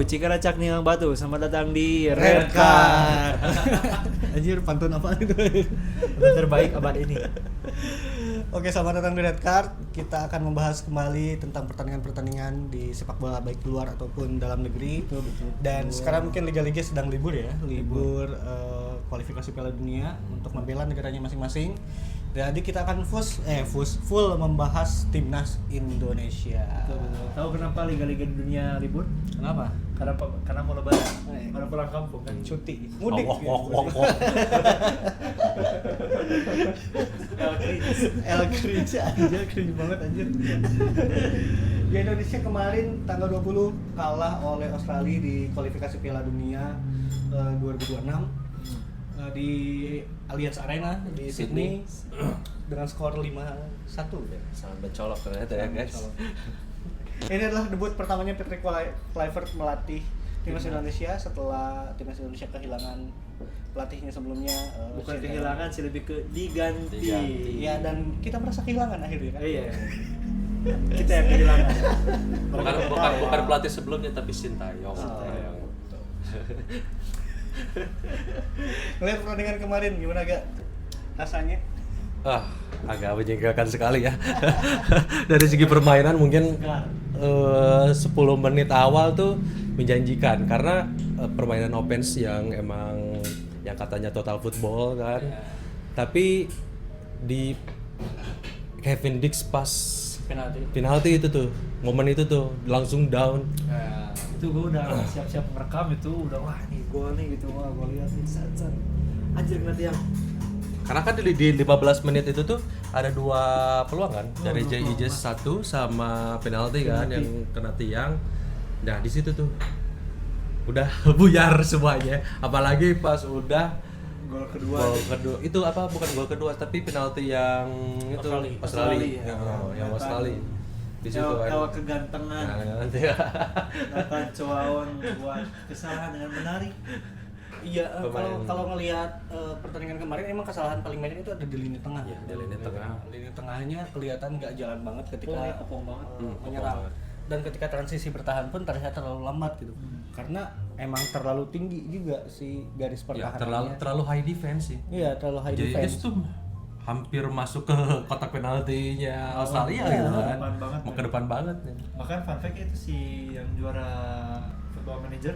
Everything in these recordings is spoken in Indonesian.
Cikaracak Niang Batu. Selamat datang di Red Card. Anjir, pantun apa itu? Pantun terbaik abad ini. Oke, selamat datang di Red Card. Kita akan membahas kembali tentang pertandingan-pertandingan di sepak bola baik luar ataupun dalam negeri. Betul. Dan sekarang mungkin liga-liga sedang libur ya, libur kualifikasi Piala Dunia untuk membela negaranya masing-masing. Jadi kita akan full membahas timnas Indonesia. Betul. Tahu kenapa liga-liga di dunia libur? Kenapa? Karena mau lebaran. Pada pulang kampung kan. Cuti, mudik. El cringe anjir, cringe banget anjir. Di Indonesia kemarin tanggal 20 kalah oleh Australia di kualifikasi Piala Dunia 2026 di Allianz Arena di Sydney dengan skor 5-1 ya. Sangat mencolok ternyata ya guys. Ini adalah debut pertamanya Patrick Kluivert melatih timnas Indonesia setelah timnas Indonesia kehilangan pelatihnya sebelumnya. Bukan kehilangan sih, lebih ke diganti. Ya, dan kita merasa kehilangan akhirnya kan. Iya. Kita yang kehilangan. Bukan pelatih sebelumnya tapi Sintayong. Ngeliat pertandingan kemarin gimana gak rasanya? Agak menjengkelkan sekali ya. Dari segi permainan mungkin 10 menit awal tuh menjanjikan karena permainan offense yang emang yang katanya total football kan. Tapi di Kevin Dix pas penalti itu tuh, momen itu tuh langsung down. Itu gue udah siap-siap merekam itu, udah wah nih gol nih gitu, wah gue lihat nih set. Anjir ngeliat yang Karena kan di 15 menit itu tuh ada 2 peluang kan, dari Jay Ijes 1 sama penalti kan yang kena tiang. Nah, di situ tuh udah buyar semuanya. Apalagi pas udah gol kedua. Itu apa, bukan gol kedua tapi penalti yang itu Australia. Yang Australia. Di situ Lewat kegantengan. Nanti ya. Nathan Choaon buat kesalahan dengan menarik. Iya, kalau ngelihat pertandingan kemarin emang kesalahan paling banyak itu ada di lini tengah. Iya, di lini tengah. Lini tengahnya kelihatan nggak jalan banget ketika Kopong banget. menyerang. Dan ketika transisi bertahan pun terlihat terlalu lambat gitu. Karena emang terlalu tinggi juga si garis Ya, pertahanannya. terlalu high defense sih. Iya, terlalu high Jay defense. Ijes tuh hampir masuk ke kotak penaltinya Australia gitu kan. Depan banget, Mau ke depan banget. Bahkan fun fact itu si yang juara Football Manager.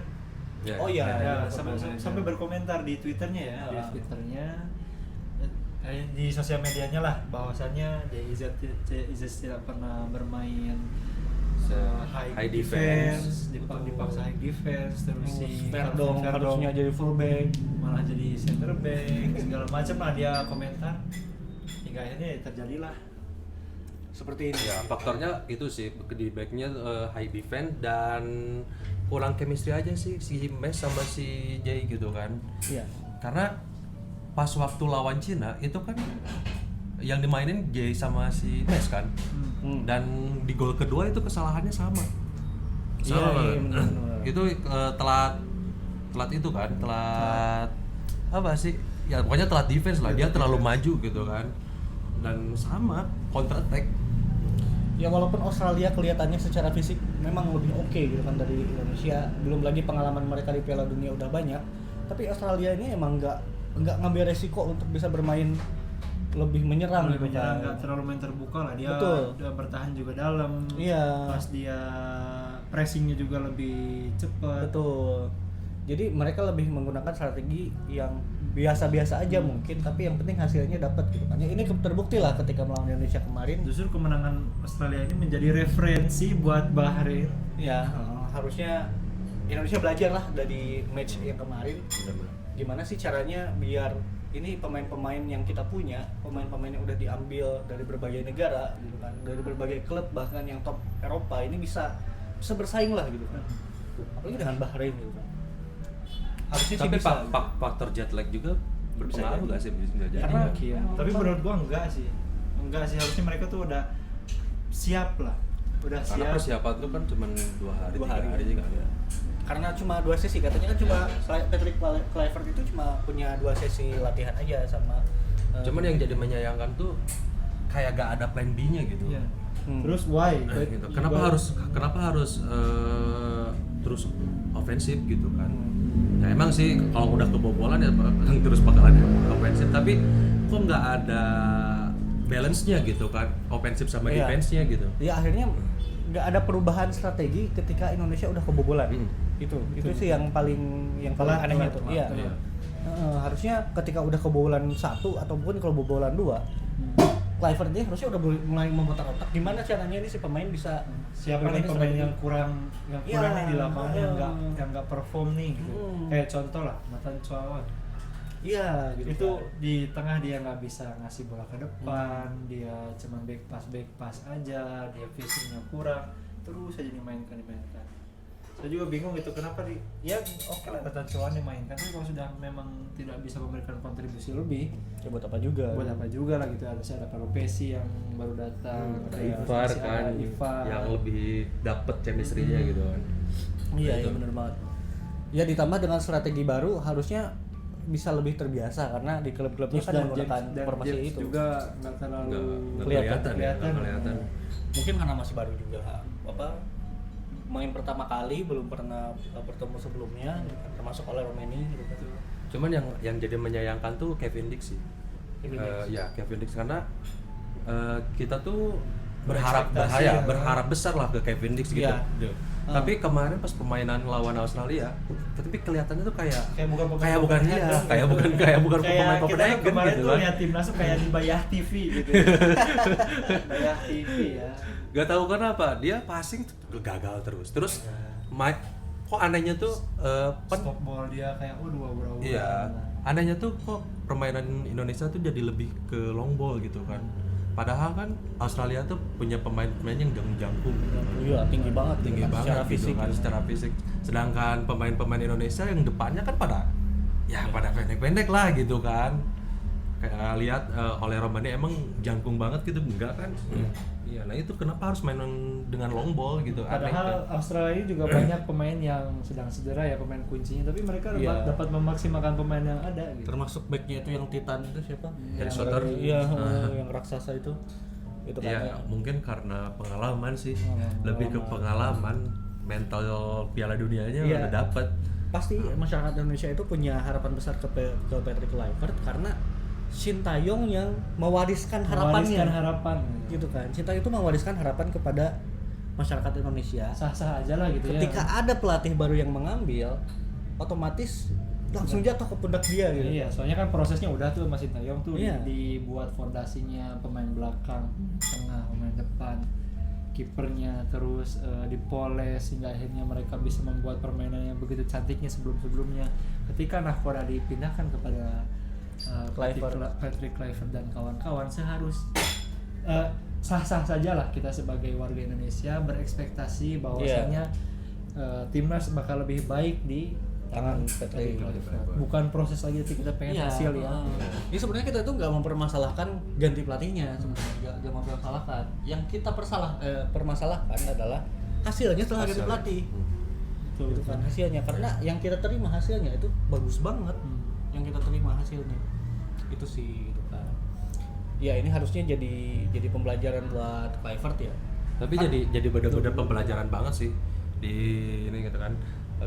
Ya, Oh iya, Ya, Football sampai berkomentar di Twitternya ya, di Ah. Twitternya di sosial medianya lah bahwasannya Jay Ijes tidak pernah bermain high defense, dipaksa high defense, terus si Verdong Verdong harusnya jadi fullback. malah jadi center back segala macam lah dia komentar hingga akhirnya terjadilah Seperti ini. Ya, faktornya itu sih di backnya high defense dan kurang chemistry aja sih si Mes sama si Jay gitu kan. Iya. Karena pas waktu lawan Cina itu kan yang dimainin Jay sama si Mes kan. Dan di gol kedua itu kesalahannya sama. Iya, Banget. benar. Itu telat itu kan, telat apa sih? Ya pokoknya telat defense lah, dia terlalu maju gitu kan. Dan sama counter attack. Ya walaupun Australia kelihatannya secara fisik memang lebih oke gitu kan dari Indonesia, belum lagi pengalaman mereka di Piala Dunia udah banyak, tapi Australia ini emang nggak ngambil resiko untuk bisa bermain lebih menyerang gitu kan. nggak terlalu main terbuka lah dia. Betul. Dia bertahan juga dalam. Iya. Pas dia pressingnya juga lebih cepat. Betul. Jadi mereka lebih menggunakan strategi yang biasa-biasa aja mungkin, tapi yang penting hasilnya dapat gitu kan. Ya, ini terbukti lah ketika melawan Indonesia kemarin. Justru kemenangan Australia ini menjadi referensi buat Bahrain. Ya, harusnya Indonesia belajar lah dari match yang kemarin. Gimana sih caranya biar ini pemain-pemain yang kita punya, pemain-pemain yang udah diambil dari berbagai negara gitu kan, dari berbagai klub bahkan yang top Eropa ini bisa bersaing lah gitu kan. Apalagi dengan Bahrain gitu kan. Harusnya Tapi sih bisa. faktor jet lag juga berpengaruh nggak sih bisa jadi? Karena Iya. Tapi menurut gua enggak sih harusnya mereka tuh udah siap lah. Udah Karena siap. persiapan tuh kan cuma 2 hari, 2 3 hari. hari juga ya. Karena cuma 2 sesi, katanya kan cuma Patrick Kluivert itu cuma punya 2 sesi latihan aja sama Cuman yang jadi menyayangkan tuh kayak gak ada plan B-nya gitu. Iya. Terus why? Gitu. Kenapa harus terus ofensif gitu kan? Ya emang sih kalau udah kebobolan ya terus bakalan ofensif, tapi kok nggak ada balance-nya gitu kan, ofensif sama defense-nya gitu. Ya akhirnya nggak ada perubahan strategi ketika Indonesia udah kebobolan. Itu sih yang paling anehnya tuh. Iya. Harusnya ketika udah kebobolan 1 ataupun kalau kebobolan 2, Kluivert ini harusnya udah mulai memutar otak gimana caranya ini si pemain bisa siapa nih pemain yang kurang nih di lapangan yang nggak perform nih gitu. Kayak contoh lah Nathan Chuawan. Iya gitu. Itu di tengah dia nggak bisa ngasih bola ke depan, dia cuma back pass aja, dia finishingnya kurang, terus aja dimainkan. Saya juga bingung itu kenapa ya oke lah Nathan Chuawan dimainkan, tapi kalau sudah memang tidak bisa memberikan kontribusi lebih, ya buat apa juga lah gitu. Ada Pesi yang baru datang, ada Ivar kan yang lebih dapet chemistry-nya gitu kan. Iya benar banget. Ya ditambah dengan strategi baru harusnya bisa lebih terbiasa karena di klub-klubnya kan menggunakan formasi itu juga nggak terlalu kelihatan. Mungkin karena masih baru juga main pertama kali, belum pernah bertemu sebelumnya, termasuk oleh Romeni gitu kan. Cuman yang jadi menyayangkan tuh Kevin Dix sih. Kevin Dix karena kita tuh berharap besar lah ke Kevin Dix gitu. Tapi kemarin pas permainan lawan Australia, tapi kelihatannya tuh kayak bukan pemain Copenhagen gitu kemarin tuh kan. lihat timnas tuh kayak di Bayah TV gitu. Bayah TV ya. Gak tahu kenapa dia passing gagal terus Mike kok anehnya tuh stop ball dia kayak dua. Iya, anehnya tuh kok permainan Indonesia tuh jadi lebih ke long ball gitu kan. Padahal kan Australia tuh punya pemain-pemain yang jangkung. Iya, tinggi banget secara fisik kan, secara fisik. Sedangkan pemain-pemain Indonesia yang depannya kan pada pendek-pendek lah gitu kan. Kayak lihat oleh Romani emang jangkung banget gitu, enggak kan? Iya, nah itu kenapa harus main dengan long ball gitu? Padahal Australia juga banyak pemain yang sedang cedera ya, pemain kuncinya, tapi mereka dapat memaksimalkan pemain yang ada gitu. Termasuk backnya itu yang Titan itu siapa? Harry Soter. Iya, yang raksasa itu. Itu kan. Iya, mungkin karena pengalaman sih. Lebih ke pengalaman, mental Piala Dunianya udah dapat. Pasti masyarakat Indonesia itu punya harapan besar ke Patrick Kluivert karena Sintayong yang mewariskan harapannya. Gitu kan. Sintayong itu mewariskan harapan kepada masyarakat Indonesia. Sah-sah aja lah gitu. Ketika ada pelatih baru yang mengambil, otomatis langsung jatuh ke pundak dia gitu. Iya, soalnya kan prosesnya udah tuh Mas Sintayong tuh dibuat fondasinya, pemain belakang, tengah, pemain depan, kipernya, terus dipoles hingga akhirnya mereka bisa membuat permainan yang begitu cantiknya sebelum-sebelumnya. Ketika Nahkoda dipindahkan kepada Patrick Kluivert dan kawan-kawan, sah-sah saja lah kita sebagai warga Indonesia berekspektasi bahwasanya timnas bakal lebih baik di tangan Patrick Kluivert. Bukan proses lagi kita pengen hasil ya. Ini sebenarnya kita tuh nggak mempermasalahkan ganti pelatihnya, sebenarnya nggak mempermasalahkan. Yang kita permasalahkan adalah hasilnya setelah ganti pelatih. Itu kan hasilnya, karena yang kita terima hasilnya itu bagus banget. Yang kita terima hasilnya itu sih gitu kan. Ya ini harusnya jadi pembelajaran buat Kluivert ya. Tapi jadi benar-benar pembelajaran banget sih di ini gitu kan.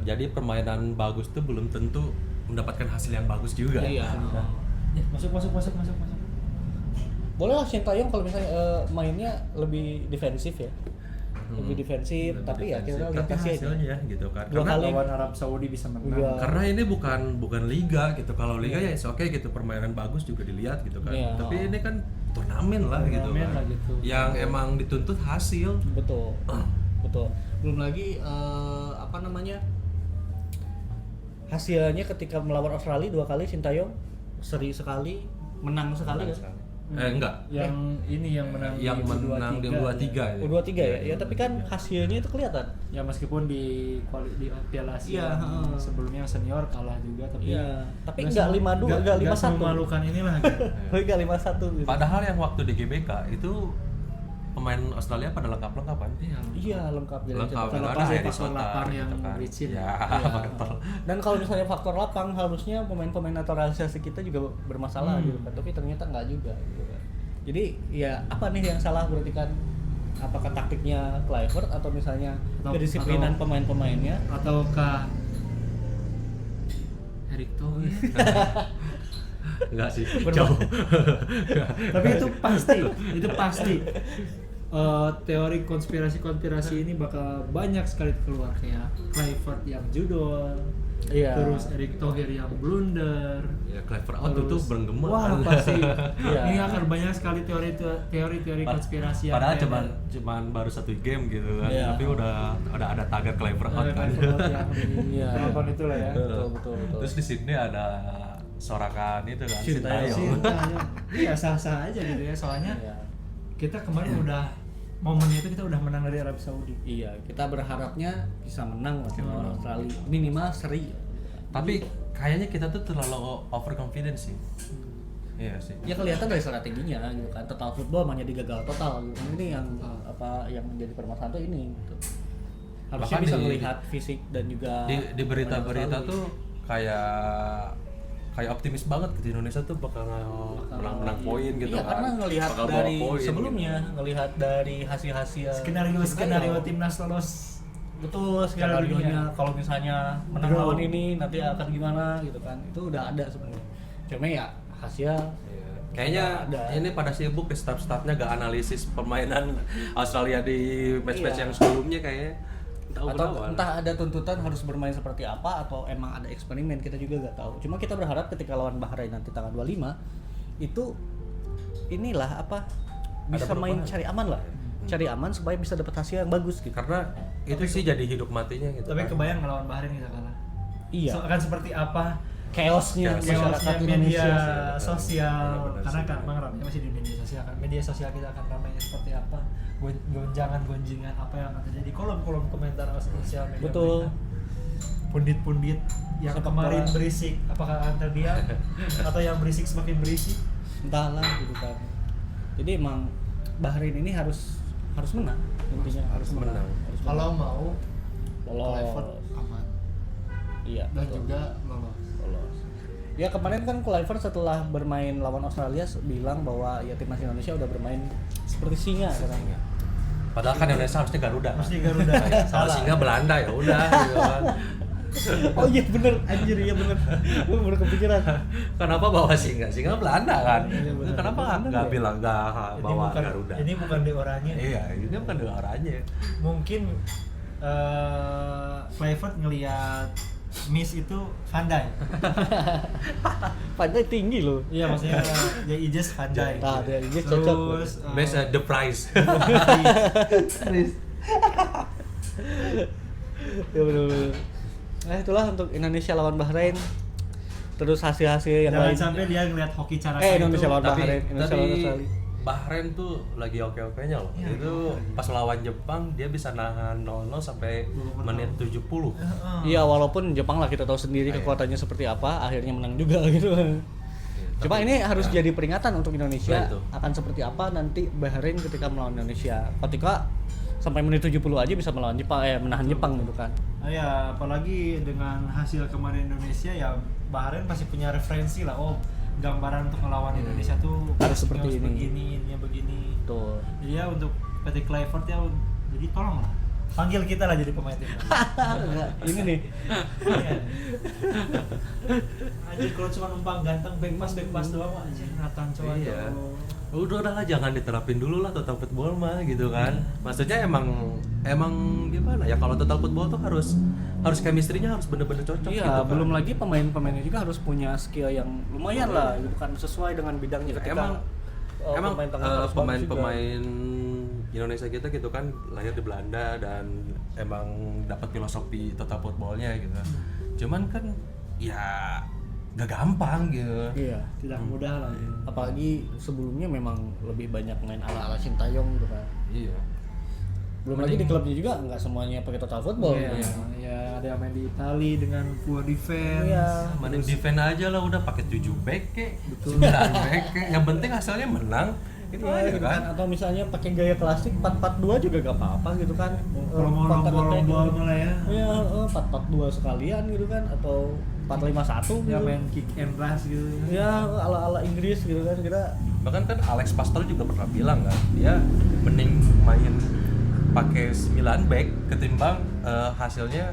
Jadi permainan bagus tuh belum tentu mendapatkan hasil yang bagus juga. Iya. Masuk. Boleh lah Sintayong kalau misalnya mainnya lebih defensif ya. Lebih defensif, tapi ya kita lihat hasilnya gitu kan. Karena lawan Arab Saudi bisa menang. Iya. Karena ini bukan liga gitu. Kalau liga ya oke gitu, permainan bagus juga dilihat gitu kan. Iya. Tapi ini kan turnamen lah gitu kan. Yang emang dituntut hasil. Betul. Belum lagi hasilnya ketika melawan Australia 2 kali Sintayong seri sekali, menang sekali kan? Enggak. Yang ini yang menang di U23 ya. U23 ya. Ya tapi kan hasilnya itu kelihatan. Ya meskipun di Piala Asia sebelumnya senior kalah juga, tapi tapi enggak 5-2, enggak 5-1. Memalukan inilah gitu. Enggak 5-1 gitu. Padahal yang waktu di GBK itu pemain Australia pada lengkap kan? Iya, lengkap. Terlepas dari faktor lapang yang licin. Dan kalau misalnya faktor lapang, harusnya pemain-pemain naturalisasi kita juga bermasalah gitu kan. Tapi ternyata enggak juga gitu kan. Jadi ya apa nih yang salah berarti kan? Apakah taktiknya Kluivert atau misalnya kedisiplinan pemain-pemainnya? Ataukah Erick Thohir? Enggak sih, jauh. Tapi itu pasti. Teori konspirasi ini bakal banyak sekali keluar, kayak Kluivert yang judol, Iya. terus Erick Thohir yang blunder. Ya Kluivert out itu bergema. Wah pasti. Iya. Ini akan banyak sekali teori konspirasi yang Padahal kayak cuman baru 1 game gitu kan. Iya. Tapi udah ada tagar Kluivert out kan. yang di Iya. penonton itu lah ya. Betul. Terus di sini ada sorakan itu kan Sintayong. Sintayong. Iya sah-sah aja gitu ya, soalnya Iya. kita kemarin udah momennya itu kita udah menang dari Arab Saudi. Iya, kita berharapnya bisa menang lawan Australia. Minimal seri. Tapi kayaknya kita tuh terlalu overconfident sih. Iya sih. Ya kelihatan dari strateginya gitu kan. Total football hanya digagal total gitu. Ini yang yang menjadi permasalahan tuh ini gitu. Harusnya Bahkan bisa di- melihat fisik dan juga Di berita-berita Australia. tuh kayak optimis banget gitu, Indonesia tuh bakal menang poin gitu Iya, kan. karena ngelihat Bakal bawa dari poin sebelumnya, gitu. ngelihat dari hasil-hasil Skenario timnas lolos. betul Piala skenario nya Dunia. kalau misalnya menang Draw. lawan ini nanti akan gimana gitu kan, itu udah ada sebenarnya, cuma ya hasil Iya. Kayaknya ada. ini pada sibuk di staff-staffnya gak analisis permainan Australia di match-match Iya. yang sebelumnya kayaknya. entah ada tuntutan harus bermain seperti apa atau emang ada eksperimen, kita juga nggak tahu. Cuma kita berharap ketika lawan Bahrain nanti tanggal 25 itu inilah apa bisa main perubahan. cari aman lah, cari aman supaya bisa dapat hasil yang bagus gitu. Karena itu sih jadi hidup matinya gitu. Tapi kan. kebayang ngelawan Bahrain kita kalah. Iya. Akan seperti apa Chaosnya masyarakat chaosnya Indonesia. media sih. sosial, Benar-benar karena sih. kan memang ramainya masih di media sosial kan. Media sosial kita akan ramainya seperti apa, gonjangan apa yang akan terjadi, kolom komentar sosial media Betul. mereka. Pundit-pundit yang Sepak kemarin bola. berisik apakah akan terdiam atau yang berisik semakin berisik. Entahlah gitu kan. Jadi emang Bahrain ini harus menang, intinya harus menang. Menang. Harus Kalau mau lolos. aman Iya. dan betul. juga lolos. Ya kemarin kan Kluivert setelah bermain lawan Australia bilang bahwa ya timnas Indonesia udah bermain seperti singa katanya. Padahal kan Indonesia harusnya Garuda. Mesti Garuda. Kalau singa Belanda ya udah gitu kan. Oh iya bener, anjir iya bener. Gue baru kepikiran. Kenapa bawa singa? Singa Belanda kan. Iya, benar. Kenapa Benar nggak ya? bilang nggak bawa Garuda? Ini bukan di orangnya. Iya, ini bukan dua orangnya. Mungkin Kluivert ngelihat Miss itu Van Dijk. Padahal tinggi loh. Iya maksudnya ya Ijes Van Dijk. Nah, dia ini cocok. Terus Best the price. Ya bener. Nah itulah untuk Indonesia lawan Bahrain. Terus hasil-hasil yang jangan lain. sampai dia ngelihat hoki cara Indonesia lawan tapi Bahrain, Indonesia lawan Australia. Bahrain tuh lagi oke-okenya loh. Iya, Itu pas lawan Jepang dia bisa nahan 0-0 sampai menit 70. Iya walaupun Jepang lah kita tahu sendiri Iya. kekuatannya seperti apa, akhirnya menang juga gitu. Cuma ini harus jadi peringatan untuk Indonesia Nah, itu. akan seperti apa nanti Bahrain ketika melawan Indonesia. Ketika sampai menit 70 aja bisa melawan Jepang, menahan Jepang gitu kan. Ya apalagi dengan hasil kemarin Indonesia ya Bahrain pasti punya referensi lah. Oh gambaran untuk melawan Indonesia tuh Harus seperti ini. begini, ininya begini. Tuh. Jadi ya untuk PT Kluivert ya jadi tolonglah panggil kita lah jadi pemain timnas. Ini nih. Anjir kalau cuma numpang ganteng back pass doang mah anjir Nathan Coa. Iya. Udah lah jangan diterapin dulu lah total football mah gitu kan. Maksudnya emang gimana ya, kalau total football tuh harus chemistry-nya harus bener-bener cocok Iya, gitu kan. belum lagi pemain-pemainnya juga harus punya skill yang lumayan lah, gitu kan, sesuai dengan bidangnya ketika Emang pemain tengah harus bagus juga. pemain-pemain Indonesia kita gitu kan lahir di Belanda dan emang dapat filosofi total footballnya gitu. Cuman kan ya gak gampang gitu. Iya, Tidak mudah lah. Ya. apalagi sebelumnya memang lebih banyak main ala-ala Sintayong gitu kan. Iya. Belum lagi di klubnya juga nggak semuanya pakai total football. Iya, gitu. ya ada yang main di Itali dengan poor defense. Iya. Mending defend aja lah, udah pakai 7 back kek, Betul. 9 back kek. Yang penting hasilnya menang. Itu ya, aja gitu kan. Atau misalnya pakai gaya klasik 4-4-2 juga gak apa-apa gitu kan. Kalau mau lombol malah ya. Iya, 4-4-2 sekalian gitu kan, atau 4-5-1 Ya gitu. main kick and rush gitu. Ya ala-ala Inggris gitu kan kita. Bahkan kan Alex Pastor juga pernah bilang kan, dia mending main pakai 9 back ketimbang hasilnya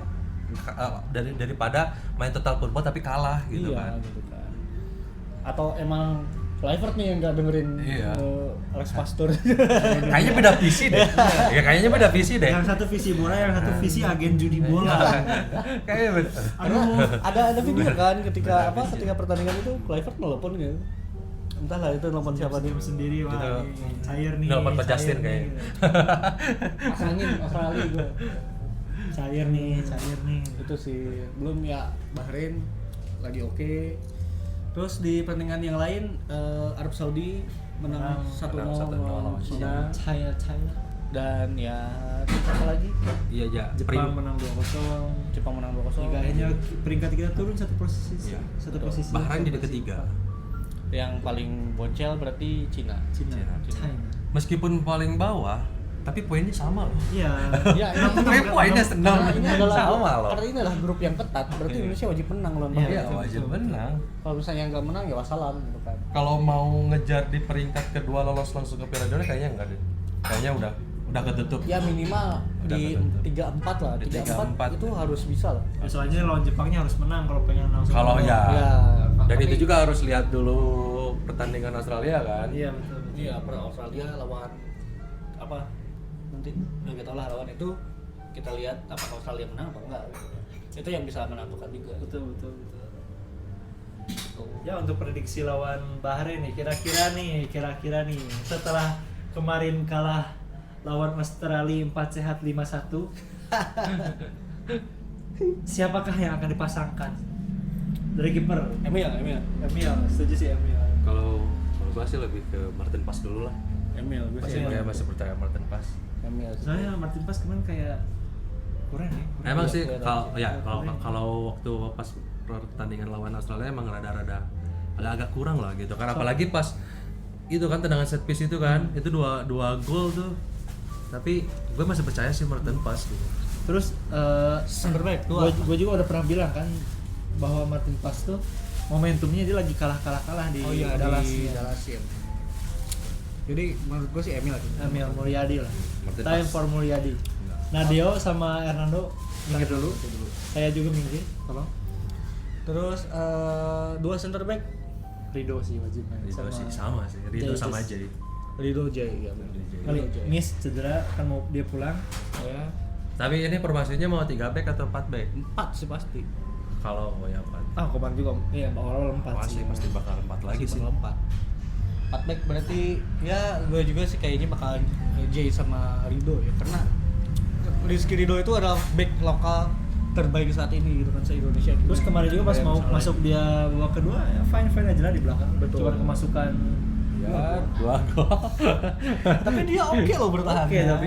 daripada main total football tapi kalah gitu iya, kan. gitu kan. Atau emang Clivert nih yang nggak dengerin Iya. Alex Pastor. Kayaknya beda visi deh. Ya kayaknya beda visi deh. Yang satu visi bola, yang satu visi agen judi bola. Kayaknya beda. Aduh, ada video kan ketika ketika pertandingan itu Clivert nelpon gitu. Entahlah itu nelpon siapa dia. Sendiri wah, Gitu. nih, cair nih. Nelpon Pak cair Justin nih. kayaknya. Pasangin Australia gue. Cair nih. Itu sih belum ya, Bahrain lagi oke. Terus di pertandingan yang lain Arab Saudi menang 1-0 lawan Cina. China. Dan ya apa lagi? Iya, ja. Jepang menang 2-0. Jepang menang 2-0. Kayaknya peringkat kita turun satu posisi. Iya. Satu posisi. Bahrain jadi ketiga. Yang paling boncel berarti Cina. China. Meskipun paling bawah, tapi poinnya sama loh. Iya. Ya, Tapi poinnya senang. Karena ini adalah Sama loh. Karena ini adalah grup yang ketat, berarti Iya. Indonesia wajib menang lawan Iya, Bahrain. Iya, wajib menang. Kalau misalnya nggak menang ya wassalam gitu kan. Kalau mau ngejar di peringkat kedua lolos langsung ke Piala Dunia kayaknya enggak deh. Kayaknya udah ketutup. Ya minimal Udah di ketutup. 3-4 lah. Di 3-4 itu harus bisa lah. Ya, soalnya lawan Jepangnya harus menang kalau pengen langsung. Kalau menang. ya. Ya, Dan tapi- itu juga harus lihat dulu pertandingan Australia kan. Iya betul. Iya, per Australia lawan apa? Nanti nggak kita tahu lah lawan itu, kita lihat apakah Australia menang apa enggak gitu. Itu yang bisa menentukan juga. Betul. Ya untuk prediksi lawan Bahrain nih, kira-kira nih setelah kemarin kalah lawan Australia 4 sehat 5-1 siapakah yang akan dipasangkan dari kiper? Emil. Setuju sih Emil. Kalau gua sih lebih ke Martin Paes dulu lah. Emil, gue sih. Masih kayak masih percaya Martin Paes. Emil. Soalnya Martin Paes kemarin kayak kurang ya. Emang Iya, sih kurang. kalau waktu pas pertandingan lawan Australia emang rada-rada agak kurang lah gitu kan, apalagi pas itu kan tendangan set piece itu kan, itu dua gol tuh. Tapi gue masih percaya sih Martin Paes gitu. Terus Center back tuh. gue juga udah pernah bilang kan bahwa Martin Paes tuh momentumnya dia lagi kalah di Dallas. Dallasin. Jadi menurut gue sih Emil. Emil Mulyadi lah. Martin Time Paes. for Mulyadi. Nadio sama Hernando minggir dulu. Saya juga minggir, tolong. Terus dua center back Rido sih wajib main. Itu sih sama sih, Rido Jay sama Jess. Jay. Rido Jay ya. Kali Miss cedera kan mau dia pulang. Ya. Tapi ini formasinya mau 3 back atau 4 back? 4 sih pasti. Kalau mau ya 4. Ah, kemarin juga iya awal 4 sih. Pasti bakal 4 lagi sih. 4 back berarti ya gue juga sih kayaknya bakal Jay sama Rido ya, karena Rizky Rido itu adalah back lokal terbaik saat ini gitu kan se-Indonesia. Terus kemarin juga pas mau Misalnya. masuk dia babak kedua ya fine aja lah di belakang. Betul. Cuma kemasukan Ya, 2 gol. tapi dia oke loh bertahan. Oke, tapi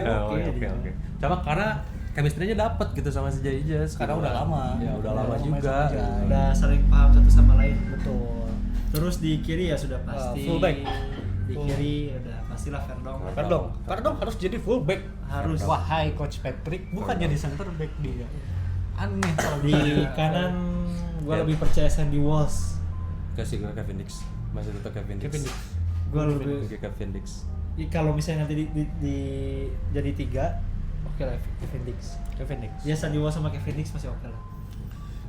Oke. Coba karena chemistry-nya dapat gitu sama si Jay Jess. Karena udah lama. Ya udah lama Udah lama juga. sama Jay. udah sering paham satu sama lain. Betul. Terus di kiri ya sudah pasti. Fullback. Di kiri udah pastilah Verdong. Verdong harus jadi full back. Harus. Wahai Coach Patrick, bukan Verdong. jadi center back dia. Aneh kalau Di kanan gua lebih percaya Sandy Walsh. Kasih gue Kevin Dix. Masih tetap Kevin Dix. Gua lebih Kevin Dix. kalau misalnya nanti di jadi 3 oke lah Kevin Dix. Ya Sandy Walsh sama Kevin Dix masih oke lah.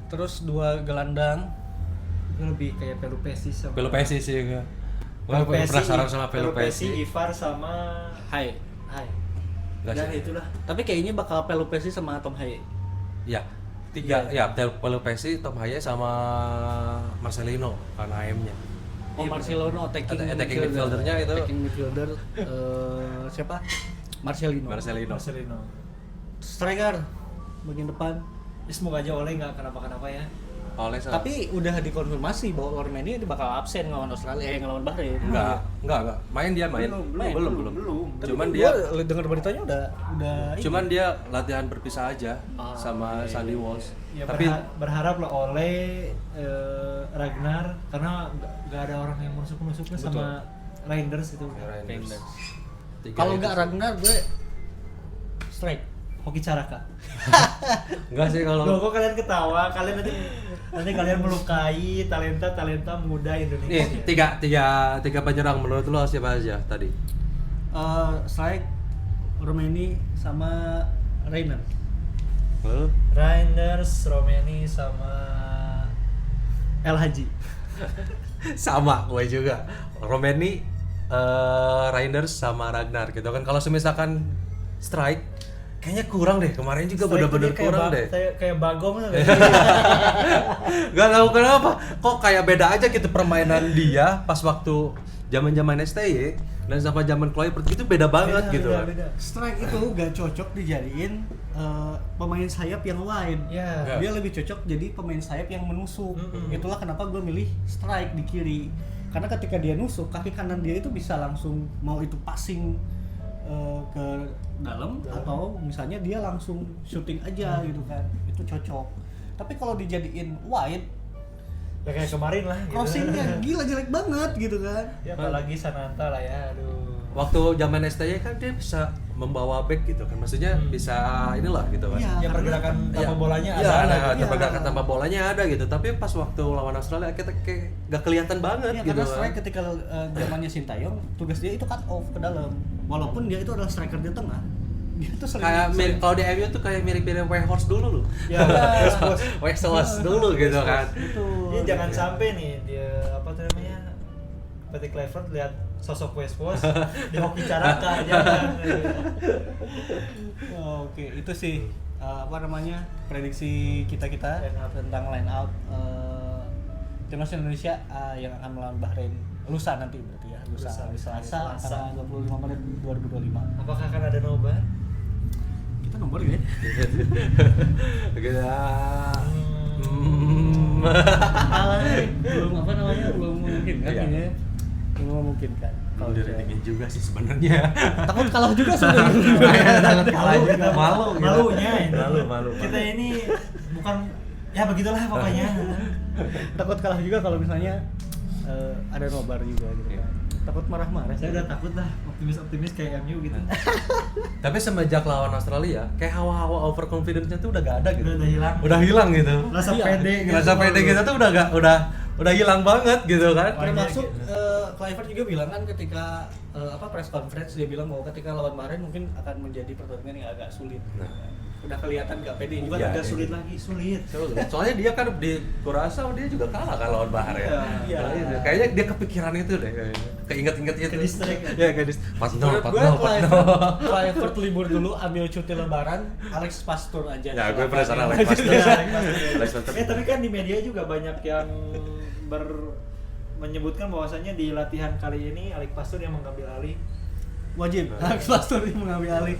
Terus dua gelandang. Gua lebih kayak Pelupesi sama Pelupesi sih gue. Gue penasaran sama Pelupesi. Ivar sama Hai. Nggak Dan sih. itulah. Tapi kayaknya bakal Pelupesi sama Tom Haye. Ya, 3 ya Pelupesi, Tom Haye sama Marcelino kan AM-nya. Oh, Marcelino attacking midfielder-nya itu. Attacking midfielder siapa? Marcelino. Marcelino. Striker bagian depan. Ya, semoga aja Ole nggak kenapa-kenapa ya. Oleh sama Tapi udah dikonfirmasi bahwa Ormeni bakal absen ngelawan Australia, ngelawan Bahrain. enggak. Main. Belum. Cuman Tapi dia gua dengar beritanya udah cuman dia latihan berpisah aja Ah, sama iya, Sandy iya, Walsh. Ya, Tapi berharap lah Ole, Ragnar karena nggak ada orang yang menusuk-nusuknya sama Reinders itu. Reinders. Kalau nggak Ragnar gue strike. Hoki Caraka. Enggak sih kalau Loh, kok kalian ketawa? Kalian nanti kalian melukai talenta muda Indonesia. nih tiga penyerang menurut lo siapa aja tadi? Strike, Romeni sama Reiner. Reinders, Romeni sama El Haji. Sama gue juga. Romeni, Reinders sama Ragnar gitu kan. Kalau semisalkan strike kayaknya kurang deh. Kemarin juga bener-bener kurang deh. Kayak Bagong tuh. Gak tahu kenapa. Kok kayak beda aja gitu permainan dia pas waktu zaman-zaman STY dan sama zaman Kluivert itu beda banget gitu kan. Strike itu gak cocok dijadiin pemain sayap yang wide. Ya. Dia lebih cocok jadi pemain sayap yang menusuk. Itulah kenapa gue milih strike di kiri. Karena ketika dia nusuk, kaki kanan dia itu bisa langsung mau itu passing ke dalam atau misalnya dia langsung shooting aja gitu kan. Itu cocok. Tapi kalau dijadiin wide, Ya kayak kemarin lah gitu. crossingnya gila jelek banget gitu kan. Ya apalagi Sananta lah ya, aduh. Waktu zaman STY kan dia bisa membawa back gitu kan. Maksudnya bisa inilah gitu kan. Iya. Ya pergerakan tanpa bolanya Iya, ada. ada pergerakan tanpa bolanya ada gitu. Tapi pas waktu lawan Australia kita kayak gak kelihatan banget Iya, gitu karena kan. strike ketika zamannya Sintayong, tugas dia itu cut off ke dalam. Walaupun dia itu adalah striker di tengah, dia tuh sering Kayak kalau di MU tuh kayak mirip-mirip Weghorst dulu loh. Ya, Weghorst dulu gitu kan. Ini jangan sampai nih dia apa tuh namanya? Patrick Kluivert lihat sosok West di Hoki Caraka jangan. Oke, itu sih apa namanya prediksi kita Line out. tentang line out timnas Indonesia yang akan melawan Bahrain lusa nanti berarti ya lusa Selasa tanggal 25 Maret 2025. Apakah akan ada nobar? Kita nomor ya. Kita belum apa namanya belum memungkinkan Iya. ini ya. Belum memungkinkan. kalau diredingin juga sih sebenarnya. Takut kalah juga sudah. Takut kalah juga malu gitu. Malunya ini. Malu. Kita ini bukan ya begitulah pokoknya. Takut kalah juga kalau misalnya ada nobar juga gitu. Iya. Takut marah-marah. Saya udah takut lah, optimis kayak MU gitu. Tapi semenjak lawan Australia, kayak hawa-hawa overconfidence-nya tuh udah gak ada gitu. Udah hilang. Udah hilang gitu. Rasa Iya. pede gitu. Rasa pede kita tuh udah hilang banget gitu kan. Termasuk Kluivert juga bilang kan ketika press conference dia bilang bahwa ketika lawan Bahrain mungkin akan menjadi pertandingan yang agak sulit. Nah. Udah kelihatan gak pede Bukan juga. agak Iya, sulit iya. lagi, sulit. Soalnya dia kan di Kurasa dia juga kalah kan lawan Bahrain. Iya. Nah, kayaknya dia kepikiran itu deh. Keinget-inget itu. Ke-distract. Iya, pas Menurut gue 4-0. Kluivert libur dulu ambil cuti lebaran, Alex Pastur aja. Ya, gue penasaran Alex Alex Pastur. Alex Pastur. Tapi kan di media juga banyak yang menyebutkan bahwasannya di latihan kali ini Alex Pastur yang mengambil alih. Wajib Alex Pastur yang mengambil alih.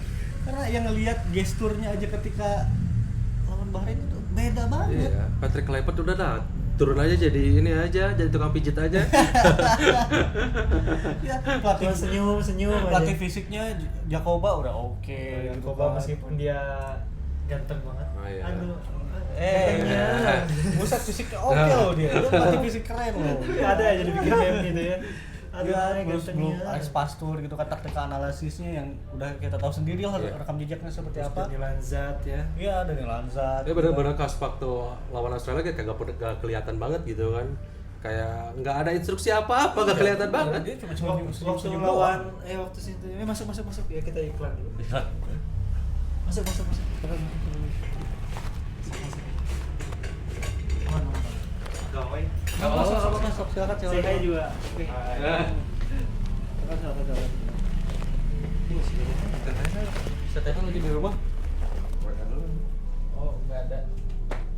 Karena yang ngelihat gesturnya aja ketika lawan Bahrain itu beda banget. Iya, Patrick Kluivert udah dah turun aja jadi ini aja, jadi tukang pijit aja. Ya, pelatih senyum pelatih fisiknya Jakoba udah oke. gitu Koba kan. meskipun dia ganteng banget. Oh, iya. Aduh. Buset fisiknya oke loh dia. Dia pelatih fisik keren loh. Ada aja dibikin meme gitu ya. Aduh, Ya, terus belum gantengnya. Alex Pastur gitu kan taktik analisisnya yang udah kita tahu sendiri lah Iya. rekam jejaknya seperti Terus apa. Daniel Zat ya. Iya, Daniel Lanzat. Dia bener-bener pas waktu lawan Australia kayak gak kelihatan banget gitu kan. Kayak nggak ada instruksi apa-apa, gak kelihatan banget. Dia cuma Waktu lawan waktu situ masuk ya kita iklan dulu. Masuk. Gawai. Masuk silakan. Saya kayak juga. Silakan. Setelah lagi di rumah. Oh, enggak ada.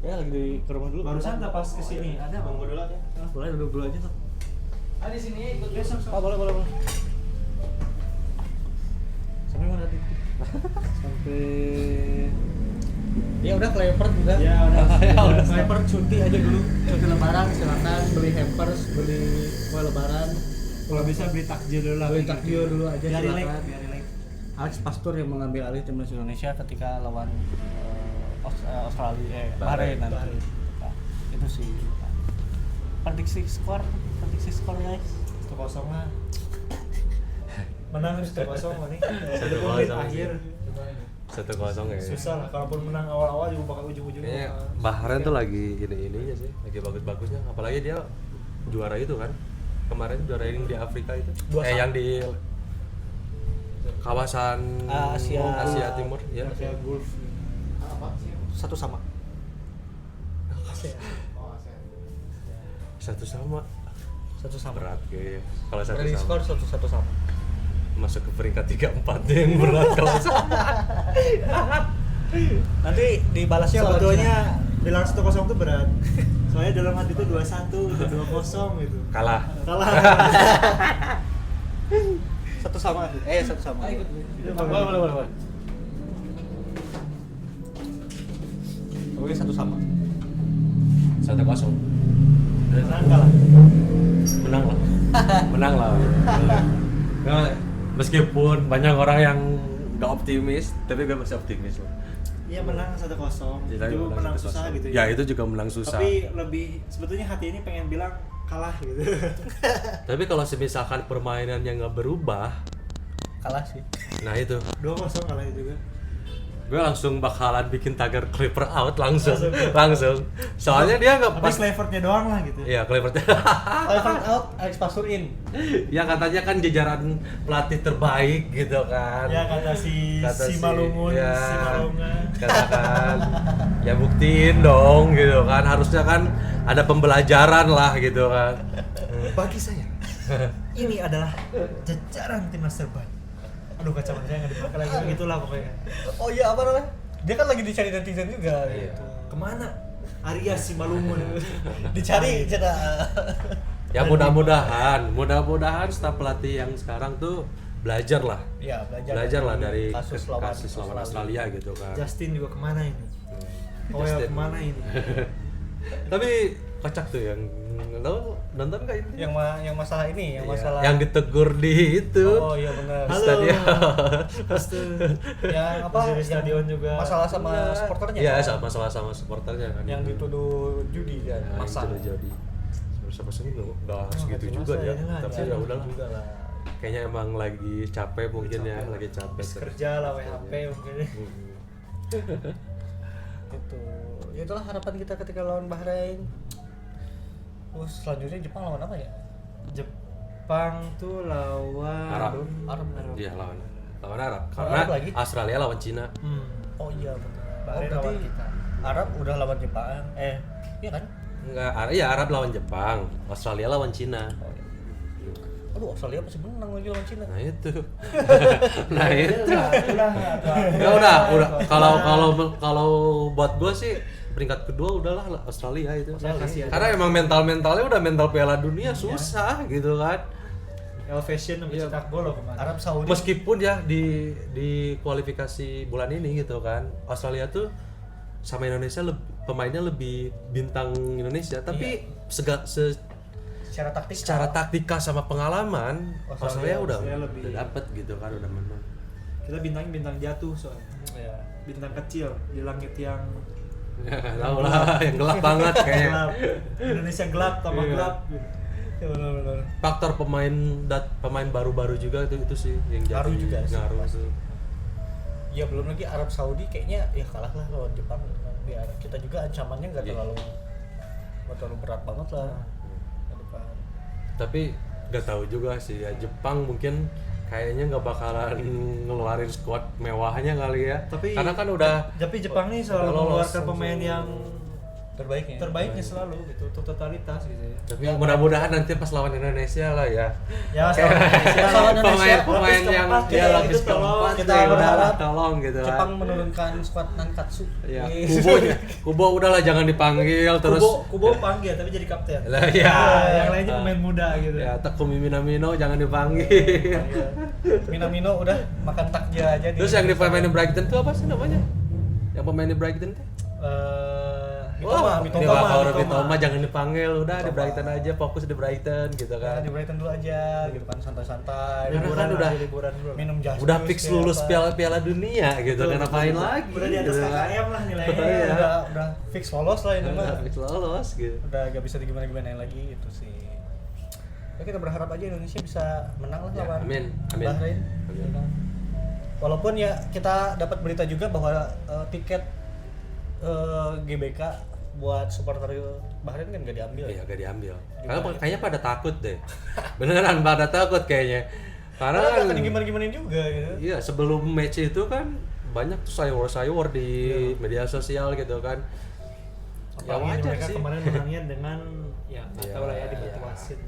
Ya lagi ke rumah dulu. Barusan tak pas kesini, ada bang dulu aja. Boleh duduk dulu aja tuh. Ah di sini ikut besok. Oh, boleh. Sampai mana tadi? Sampai ya udah Kluivert udah. Ya udah. Kluivert cuti aja dulu. Cuti lebaran silakan beli hampers, beli kue lebaran. Kalau bisa beli takjil dulu lah. Beli takjil dulu aja Biar relax, silakan. biar relax. Alex Pastur yang mengambil alih timnas Indonesia ketika lawan Australia, Bahrain nanti. Bahrain. Nah, itu sih. Prediksi skor guys. 1-0 lah. menang 1-0 nih. 1-0 akhir. 1-0 ya. Susah lah, kalaupun menang awal-awal juga bakal ujung-ujungnya. Kayaknya Bahrain tuh lagi ininya sih, lagi bagus-bagusnya. Apalagi dia juara itu kan. Kemarin juara yang di Afrika itu. Yang di kawasan Asia Timur ya. Asia Gulf. Satu sama. Satu sama. Berat kayaknya. Kalau satu Dari sama. skor 1-1 sama. Masuk ke peringkat 3-4 yang berat kalau sama. Nanti dibalasnya lawan Sebetulnya bilang 1-0 tuh berat. Soalnya dalam hati itu 2-1, 2-0 gitu. Kalah. Satu sama. Boleh. Oke, 1 sama. 1-0. Menang kalah. Menang lah. Nah, meskipun banyak orang yang nggak optimis, tapi gue masih optimis lah. Iya menang 1-0. Itu menang susah gitu ya. Itu juga menang susah. Tapi lebih sebetulnya hati ini pengen bilang kalah gitu. Tapi kalau misalkan permainannya nggak berubah, Kalah sih. nah itu 2-0 kalah juga. gue langsung bakalan bikin tagar Clipper out langsung. Soalnya dia nggak Pas Clifford-nya doang lah gitu. Iya, Clipper. Clifford out, Alex Pastur in. Ya katanya kan jajaran pelatih terbaik gitu kan. Ya kata si Malungun, ya, si Malunga. Katakan ya buktiin dong gitu kan. Harusnya kan ada pembelajaran lah gitu kan. Bagi saya ini adalah jajaran timnas terbaik. Aduh kacamata saya nggak dipakai lagi, gitulah pokoknya. Oh iya, apa namanya? Dia kan lagi dicari netizen juga gitu. Kemana? Arya si Malungun. Dicari cina. Ya mudah-mudahan staf pelatih yang sekarang tuh belajar lah. Iya, Belajar lah dari kasus lawan Australia gitu kan. Justin juga kemana ini? Oh ya kemana ini? Tapi kocak tuh yang nonton nggak itu? Yang masalah ini, yang masalah yang ditegur di itu. Oh iya benar. Di stadion. Yang apa? Di stadion juga. Masalah sama supporternya. Iya, kan? masalah sama supporternya kan. Yang dituduh judi kan, Nah, maksa. itu jadi. Siapa sih nggak segitu juga ya. Tapi ya udahlah. Kayaknya emang lagi capek mungkin ya, lagi capek. Kerja lah WHP mungkin. Itu. Ya itulah harapan kita ketika lawan Bahrain. Terus selanjutnya Jepang lawan apa ya? Jepang tuh lawan Arab. Iya, lawan Arab. Karena Arab lagi? Australia lawan Cina. Oh iya benar. Bahrain lawan kita. Arab udah lawan Jepang. Iya kan? Enggak, iya Arab lawan Jepang, Australia lawan Cina. Oh, iya. Aduh, Australia pasti menang lagi lawan Cina. Nah itu. Nah itu. Udah. Ya udah. Kalau buat gue sih peringkat kedua udahlah Australia itu. Karena emang mentalnya udah mental Piala Dunia susah gitu kan. Elevation mencetak gol loh kemarin. Arab Saudi. Meskipun ya di kualifikasi bulan ini gitu kan, Australia tuh sama Indonesia pemainnya lebih bintang Indonesia, tapi secara taktika sama pengalaman Australia udah dapet gitu kan, udah menang. Kita bintang jatuh soalnya. Ya. Bintang kecil di langit yang Tahu lah, yang gelap banget kayaknya. gelap. Indonesia gelap, tambah Iya. gelap. Ya benar. Faktor pemain baru-baru juga itu sih yang Ngaruh jadi juga sih, ngaruh pasti. tuh. Ya belum lagi Arab Saudi kayaknya ya kalah lah lawan Jepang. Biar kita juga ancamannya nggak terlalu berat banget lah. Ke depan. Tapi nggak tahu juga sih ya, Jepang mungkin kayaknya nggak bakalan ngeluarin squad mewahnya kali ya. Karena kan udah Jepang nih selalu udah lolos mengeluarkan pemain yang terbaiknya selalu gitu, totalitas gitu ya. tapi mudah-mudahan nanti pas lawan Indonesia lah ya. Ya lawan Indonesia Pemain yang dia lapis keempat kita ya udah berharap tolong gitu kan. Jepang menurunkan squad Nankatsu. Ya, Kubo udahlah jangan dipanggil terus. Kubo panggil tapi jadi kapten. Lah ya. Yang lainnya pemain muda gitu. Ya, Takumi Minamino jangan dipanggil. Minamino udah makan takjil aja. Terus yang di pemain Brighton tuh apa sih namanya? Yang pemain di Brighton tuh? Mitoma jangan dipanggil, udah di Brighton aja, fokus di Brighton gitu kan. Di Brighton dulu aja gitu kan, santai-santai. Karena kan udah liburan dulu. Minum jas. Udah fix lulus Piala Dunia gitu kan, ngapain lagi? Udah di atas gitu kan. KKM lah nilainya. Iya. Udah fix lolos lah ini mah. Udah fix lolos gitu. Udah gak bisa digimana-gimanain lagi itu sih. Ya kita berharap aja Indonesia bisa menang lah Ya, lawan amin. Bahrain. Amin. Walaupun ya kita dapat berita juga bahwa tiket GBK buat supporter Bahrain kan gak diambil. Iya, gak diambil. Karena kayaknya pada takut deh. Beneran pada takut kayaknya. Karena kan gimana juga gitu. iya, sebelum match itu kan banyak tuh sayur-sayur di media sosial gitu kan. Ya Apalagi wajar mereka sih. kemarin menangnya dengan ya nggak Iya, tahu lah ya iya. dibantu wasit.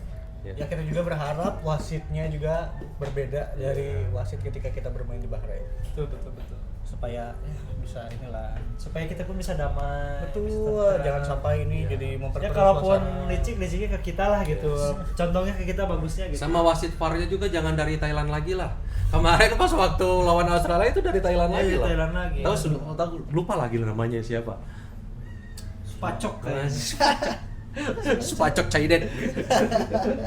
Ya. Ya kita juga berharap wasitnya juga berbeda dari wasit ketika kita bermain di Bahrain. Betul. Supaya ya bisa inilah. Supaya kita pun bisa damai. Betul, bisa tenteram. jangan sampai ini jadi Ya memperkeruh kalaupun suasana. liciknya ke kita lah gitu. Contohnya ke kita bagusnya gitu. Sama wasit VAR-nya juga jangan dari Thailand lagi lah. Kemarin pas waktu lawan Australia itu dari Thailand Iya, lagi dari lah. Thailand lagi. Tahu lupa lagi namanya siapa. Pacok kayaknya. Spacok Caiden.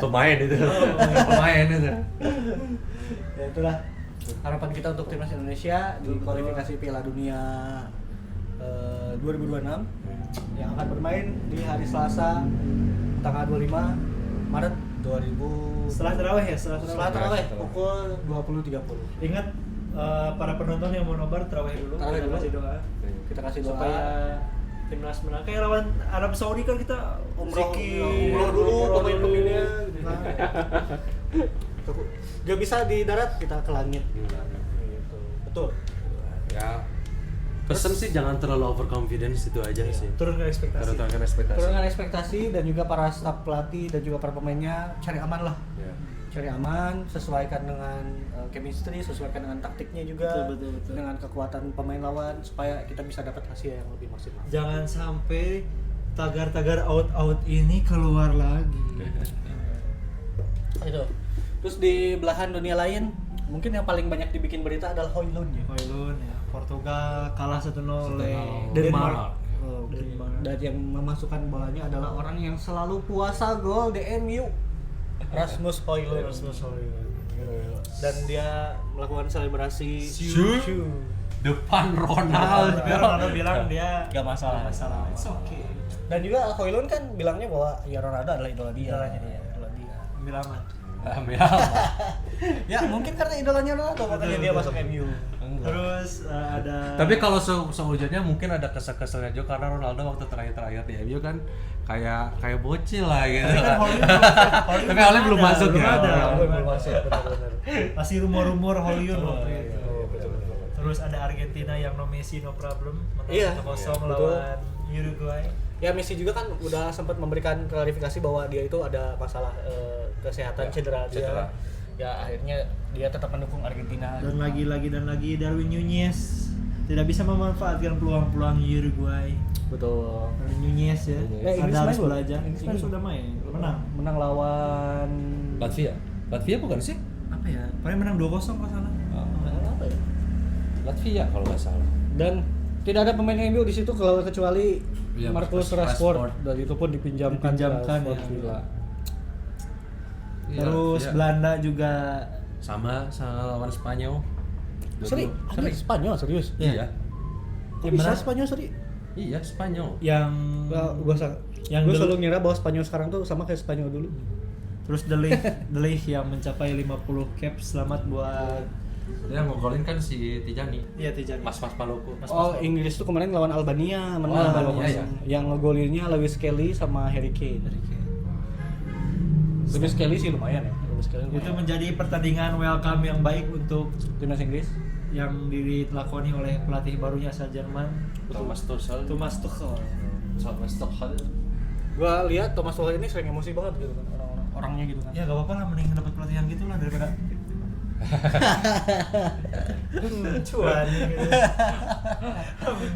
Pemain itu. Pemain itu. Ya itulah harapan kita untuk timnas Indonesia di kualifikasi Piala Dunia 2026 yang akan bermain di hari Selasa tanggal 25 Maret 2000 Setelah tarawih ya, setelah tarawih pukul 20.30. Ingat para penonton yang mau nobar tarawih dulu. Tarawih Kita dulu. kasih doa Kita kasih doa supaya timnas menang. Kayak lawan Arab Saudi kan kita umroh zikir, dulu umroh pemain-pemainnya dulu. gitu. Gak bisa di darat, kita ke langit gitu. Betul. Ya. Pesan sih jangan terlalu overconfidence itu aja sih. Turunkan ekspektasi. Turunkan ekspektasi. Turunkan ekspektasi dan juga para staf pelatih dan juga para pemainnya cari aman lah. Ya. Cari aman, sesuaikan dengan chemistry, sesuaikan dengan taktiknya juga, Betul. dengan kekuatan pemain lawan supaya kita bisa dapat hasil yang lebih maksimal. Jangan sampai tagar-tagar out ini keluar lagi. Itu. Terus di belahan dunia lain, mungkin yang paling banyak dibikin berita adalah Højlund ya. Højlund ya, Portugal kalah 1-0 oleh Denmark. Oh, Denmark. Dan yang memasukkan bolanya adalah orang yang selalu puasa gol di MU, Rasmus Højlund. Rasmus Højlund. Dan dia melakukan selebrasi Shoo. Depan Ronaldo. Tapi Ronaldo bilang dia Gak masalah. It's okay. Dan juga Højlund kan bilangnya bahwa ya Ronaldo adalah idola dia. Idolanya dia. Idola dia. Ambil aman. Ya mungkin karena idolanya Ronaldo makanya dia masuk MU. Terus ada Tapi kalau seujurnya mungkin ada kesel-keselnya juga karena Ronaldo waktu terakhir di MU kan kayak bocil lah gitu. Tapi kan Tapi Højlund belum masuk belum ya. ada. Belum masuk, benar-benar. Masih rumor-rumor Højlund waktu iya, itu. betul. Terus ada Argentina yang no Messi no problem menang Iya, 1-0 betul. lawan Uruguay. Ya Messi juga kan udah sempat memberikan klarifikasi bahwa dia itu ada masalah kesehatan, cedera. cedera. Ya akhirnya dia tetap mendukung Argentina. Dan lagi Darwin Nunez tidak bisa memanfaatkan peluang-peluang Uruguay. Betul. Darwin Nunez ya. Inggris Anda harus main belum? belajar. Inggris Inggris main sudah main, menang. Menang lawan Latvia bukan sih? Apa ya? Paling menang 2-0 kalau salah. apa ya? Latvia kalau nggak salah. Dan tidak ada pemain MU di situ kalau kecuali Iya, Marcus Rashford. Rashford, dan itu pun dipinjamkan ke Dipinjamkan, Aston ya. Villa. Terus Iya. Belanda juga sama lawan Spanyol. Seri, Spanyol serius? Iya. Kok Yang bisa menang? Spanyol seri? Iya, Spanyol. yang Yang gue selalu ngira bahwa Spanyol sekarang tuh sama kayak Spanyol dulu. terus The Ligt yang mencapai 50 cap, selamat buat Dia ngegolin kan si Tijani. iya Tijani. Mas Maluku. Oh, Inggris tuh kemarin lawan Albania menang. Albania, ya. Yang ngegolinnya Lewis Kelly sama Harry Kane. Lewis Kelly sih lumayan ya. Lewis Kelly Itu lumayan. menjadi pertandingan welcome yang baik untuk Timnas Inggris. yang dilakoni oleh pelatih barunya asal Jerman, Thomas Tuchel. Thomas Tuchel. Gua lihat Thomas Tuchel ini sering emosi banget gitu kan orangnya gitu kan. Ya gak apa-apa lah, mending dapat pelatihan gitu lah daripada cuan gitu.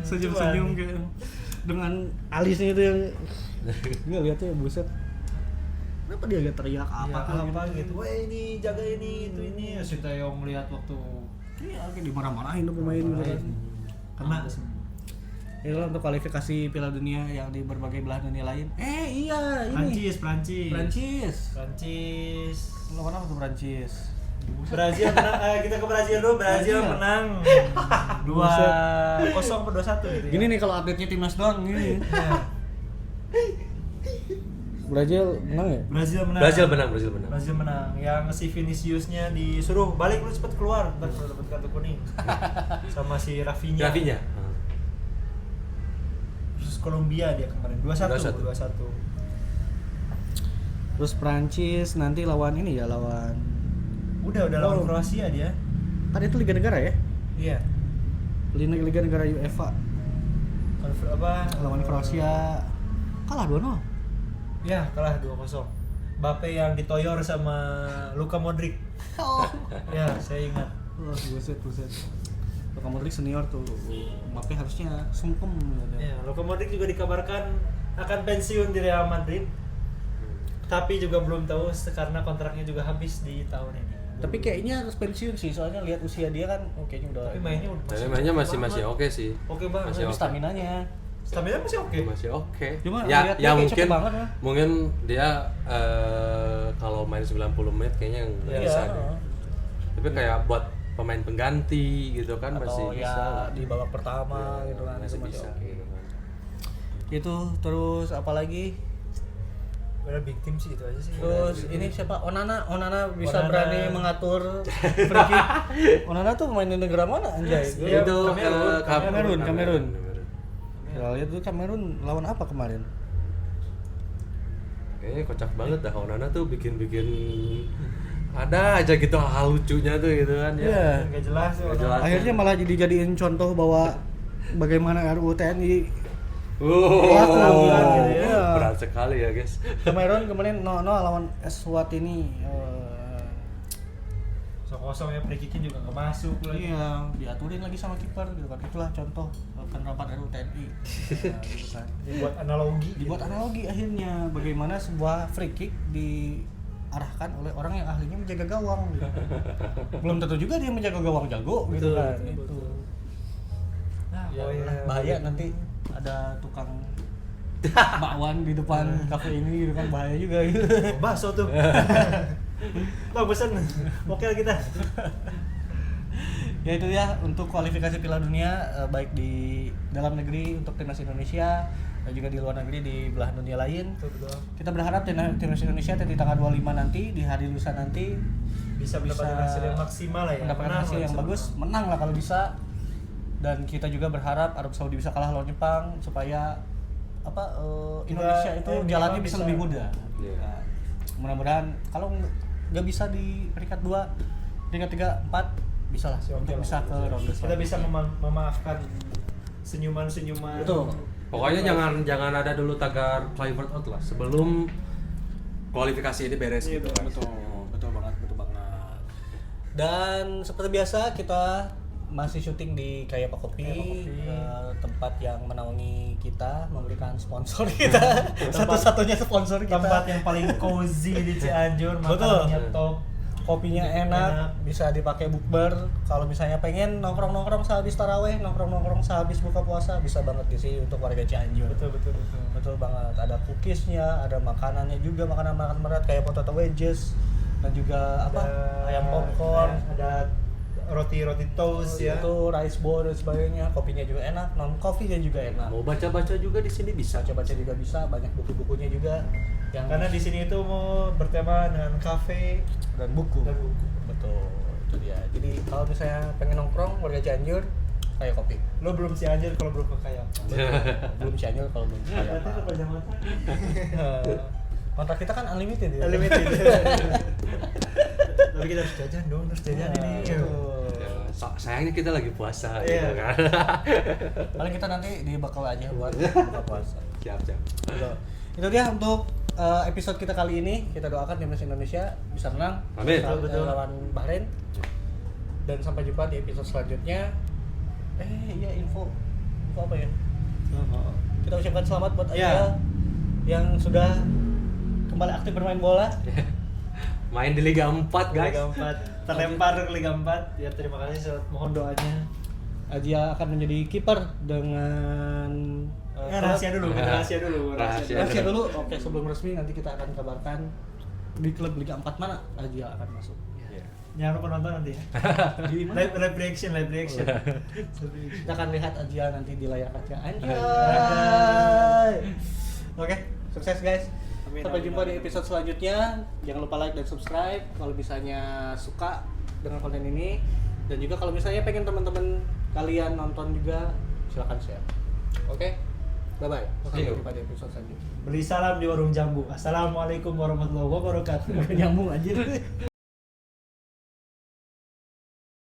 Senyum-senyum kayak dengan alisnya itu yang nggak lihatnya buset. Kenapa dia gak teriak apa gitu. Wah ini jaga ini itu ini. Sintayong melihat waktu Iya, kayak dimarah-marahin tuh pemain gitu kan. kena. Itulah untuk kualifikasi Piala Dunia yang di berbagai belahan dunia lain. Iya, ini. Prancis. Lawan apa tuh Prancis? Brazil menang. Kita ke Brazil dulu. Brazil Brazil. menang 2-0 atau 2-1 gitu ya. Gini nih kalau update-nya timnas doang gini. Brazil menang ya? Brazil menang. Brazil menang. Yang si Viniciusnya disuruh balik lu cepet keluar, ntar lu dapat kartu kuning. Sama si Rafinha. Terus Kolombia dia kemarin 2-1. Terus Prancis nanti lawan ini ya, Udah lawan Kroasia dia. Kan itu Liga Negara ya? Iya. Liga Negara UEFA. Lawan Kroasia kalah 2-0. Ya, kalah 2-0. Mbappe yang ditoyor sama Luka Modric. Oh. Ya, saya ingat. Buset. Luka Modric senior tuh. Mbappe harusnya sungkem. Ya, Luka Modric juga dikabarkan akan pensiun di Real Madrid. Tapi juga belum tahu karena kontraknya juga habis di tahun ini. Tapi kayaknya harus pensiun sih, soalnya lihat usia dia kan kayaknya udah. Tapi mainnya masih oke sih. Oke banget. Masih stamina-nya. Stamina masih oke. Masih oke. Cuma ya mungkin mungkin dia kalau main 90 menit kayaknya nggak bisa deh. Tapi kayak buat pemain pengganti gitu kan atau masih ya bisa di babak pertama gitu kan masih bisa okay. gitu kan. Itu terus apalagi udah big team sih itu aja sih. Terus ini siapa? Onana bisa berani mengatur free kick. Onana tuh main di negara mana anjay? Itu Kamerun. Ya lihat tuh Kamerun lawan apa kemarin? Kayaknya kocak banget dah Onana tuh bikin ada aja gitu hal lucunya tuh gitu kan ya. Enggak jelas. Akhirnya malah dijadiin contoh bahwa bagaimana RUU TNI berat sekali ya guys. Kamerun kemarin 0-0 lawan Eswatini. 0-0 ya, free kick-nya juga nggak masuk lagi. Iya, diaturin lagi sama kiper gitu kan. Itulah contoh penerapan RUU TNI. Gitu kan. Dibuat analogi akhirnya bagaimana sebuah free kick diarahkan oleh orang yang ahlinya menjaga gawang gitu. Belum tentu juga dia menjaga gawang jago gitu kan. Itu. Nah, bahaya nanti ada tukang bakwan di depan kafe ini gitu kan, bahaya juga gitu. Bakso tuh. Bagusan. Oke kita. Ya itu ya untuk kualifikasi Piala Dunia baik di dalam negeri untuk timnas Indonesia dan juga di luar negeri di belahan dunia lain. Betul. Kita berharap timnas Indonesia di tanggal 25 nanti di hari lusa nanti bisa mendapatkan hasil yang maksimal lah ya. Mendapatkan hasil yang bagus, menang lah kalau bisa. Dan kita juga berharap Arab Saudi bisa kalah lawan Jepang supaya Indonesia itu jalannya bisa lebih mudah. Yeah. Mudah-mudahan kalau nggak bisa di peringkat 2, peringkat 3, 4 bisa lah untuk bisa ke ronde. Kita bisa memaafkan senyuman-senyuman. Betul. Pokoknya jangan ada dulu tagar private out lah sebelum kualifikasi ini beres gitu. Betul banget. Dan seperti biasa kita masih syuting di Kaya Pak Kopi, tempat yang menaungi kita, memberikan sponsor kita, satu-satunya sponsor kita. Tempat yang paling cozy di Cianjur, makanannya top, kopinya enak, bisa dipakai bukber. Kalau misalnya pengen nongkrong sehabis taraweh, nongkrong sehabis buka puasa, bisa banget di sini untuk warga Cianjur. Betul banget. Ada cookiesnya, ada makanannya juga, makanan berat kayak potato wedges dan juga ayam popcorn, ada roti toast ya. Itu rice bowl dan sebagainya. Kopinya juga enak, non coffee-nya juga enak. Mau baca-baca juga di sini bisa. Baca juga bisa, banyak buku-bukunya juga. Karena di sini itu mau bertema dengan kafe dan buku. Betul. Itu dia. Jadi kalau misalnya pengen nongkrong warga Cianjur, Kaya Kopi. Lo belum Cianjur kalau belum ke Kaya. Belum Cianjur kalau belum ke Kaya. Berarti sepanjang mata. Kontrak kita kan unlimited ya. Tapi kita harus jajan dong, ini. Sayangnya kita lagi puasa gitu kan. Paling kita nanti dibakal aja buat buka puasa. Siap. Itu dia untuk episode kita kali ini. Kita doakan timnas Indonesia bisa menang lawan Bahrain. Dan sampai jumpa di episode selanjutnya. Info apa ya? Kita ucapkan selamat buat Aja yang sudah kembali aktif bermain bola. Main di Liga 4 guys. Liga 4. Terlempar ke Liga 4. Ya terima kasih, mohon doanya. Aja akan menjadi kiper dengan rahasia dulu. Oke, sebelum resmi nanti kita akan kabarkan di klub Liga 4 mana Aja akan masuk. Jangan lupa nonton nanti ya. Di live reaction. Kita akan lihat Aja nanti di layar kaca. Anjay. Oke, sukses guys. Amin, Sampai amin, jumpa di amin. episode selanjutnya. Jangan lupa like dan subscribe kalau misalnya suka dengan konten ini, dan juga kalau misalnya pengen teman-teman kalian nonton juga silakan share. Oke? Bye bye. Sampai jumpa di episode selanjutnya. Beli salam di warung jambu. Assalamualaikum warahmatullahi wabarakatuh. Nyambung aja.